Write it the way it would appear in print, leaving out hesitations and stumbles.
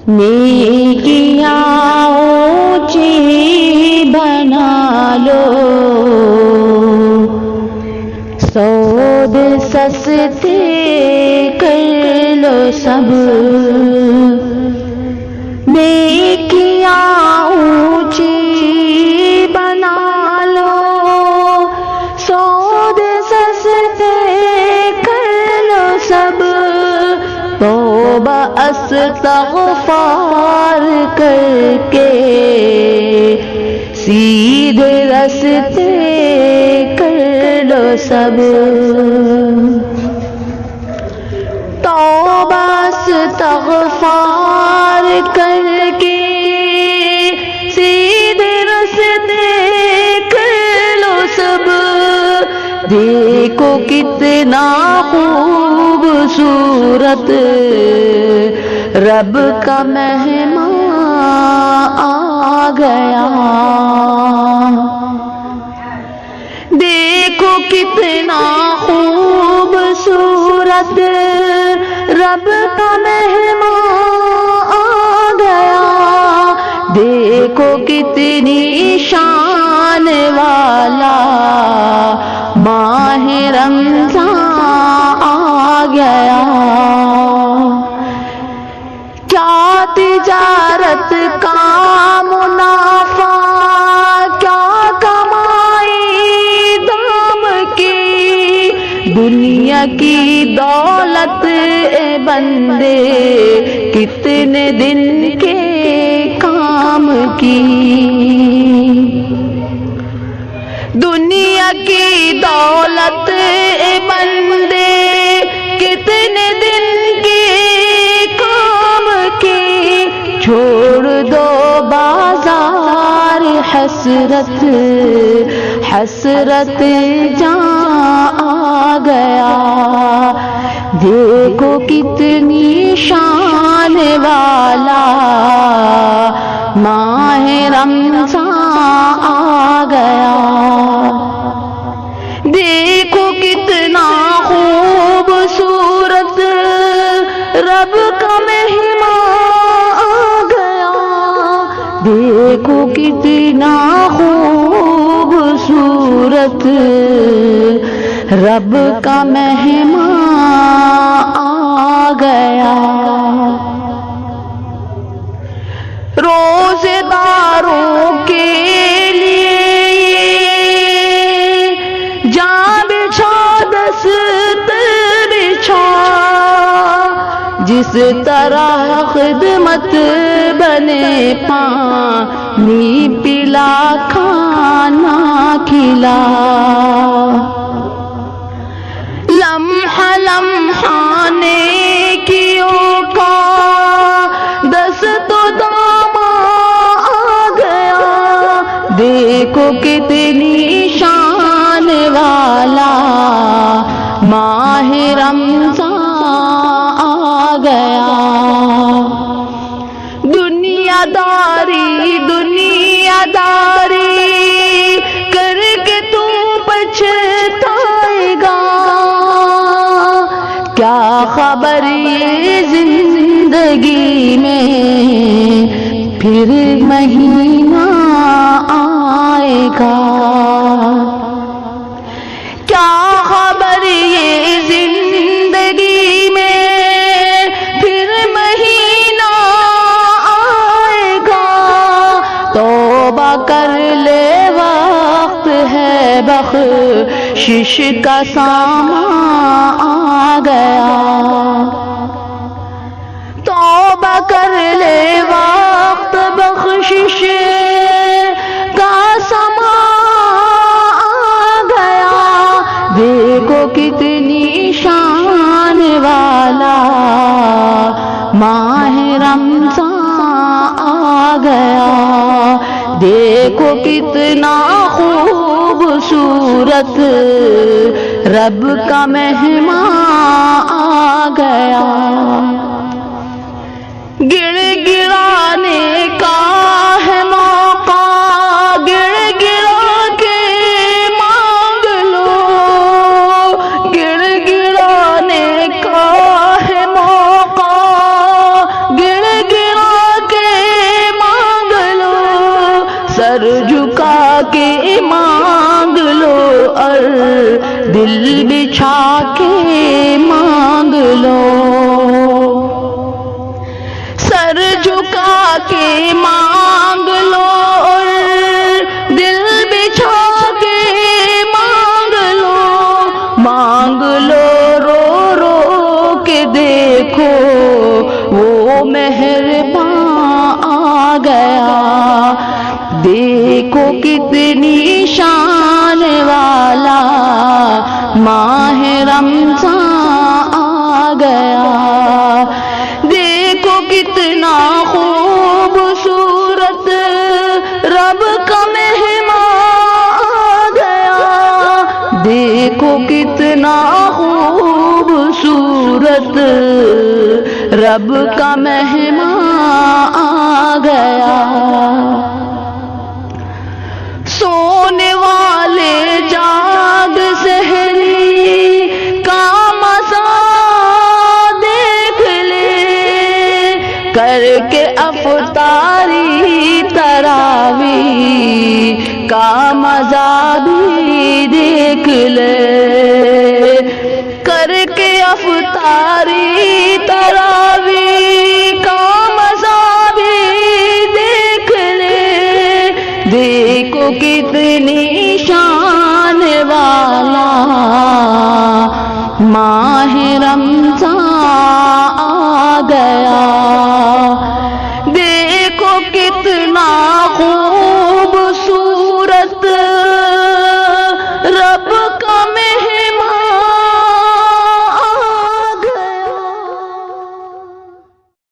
نیکیاں اونچی بنا لو، سود سستے کر لو سب، نیکیاں اونچی بنا لو، سود سستے کر لو سب، توبہ استغفار کر کے سیدھے راستے کر لو سب، توبہ استغفار کر کے سیدھے راستے کر لو سب، دیکھو کتنا خوبصورت رب کا مہمان آ گیا، دیکھو کتنا خوبصورت رب کا مہمان آ گیا، دیکھو کتنی شان والا ماہ رمضان آ گیا، کیا تجارت کا منافع، کیا کمائی دام کی، دنیا کی دولت اے بندے کتنے دن کے کام کی، دنیا کی دولت اے بندے کتنے دن کے کام کی، چھوڑ دو بازار حسرت، حسرت جان آ گیا، دیکھو کتنی شان والا ماہ رمضان آ گیا، دیکھو کتنا خوبصورت رب کا مہمان آ گیا، دیکھو کتنا خوبصورت رب کا مہمان آ گیا، روزے داروں کے لیے جان بچھا دست بچھا، جس طرح خدمت بنے پانی پلا کھانا کھلا، لمحہ لمحہ نیکیوں کا دست و دام آ گیا، دیکھو کتنی شان والا ماہ رمضان آ گیا، دنیا داری دنیا داری کر کے تو پچھتائے گا، کیا خبر یہ زندگی میں پھر مہینہ آئے گا، کیا خبر یہ زندگی میں پھر مہینہ آئے گا، توبہ کر لے وقت ہے بخشش کا سامان آ گیا، توبہ کر لے وقت بخشش کا سامان آ گیا، دیکھو کتنی شان والا ماہ رمضان آ گیا، دیکھو کتنا خوبصورت رب کا مہمان آ گیا، گڑ گڑانے کا ہے موقع، گڑ گڑا کے مانگ لو، گڑ گڑانے کا ہے موقع، گڑ گڑا کے مانگ لو اور دل بچھا کے مانگ لو، سر جھکا کے مانگ لو اور دل بچھا کے مانگ لو، مانگ لو رو رو کے دیکھو وہ مہرباں آ گیا، دیکھو کتنی شان والا ماہ رمضان آ گیا، دیکھو کتنا خوبصورت رب کا مہمان آ گیا، دیکھو کتنا خوبصورت رب کا مہمان آ گیا، سونے والے جاگ سحری کا مزہ دیکھ لے، کر کے افطاری تراویح کا مزہ بھی دیکھ لے، کر کے افطاری تراویح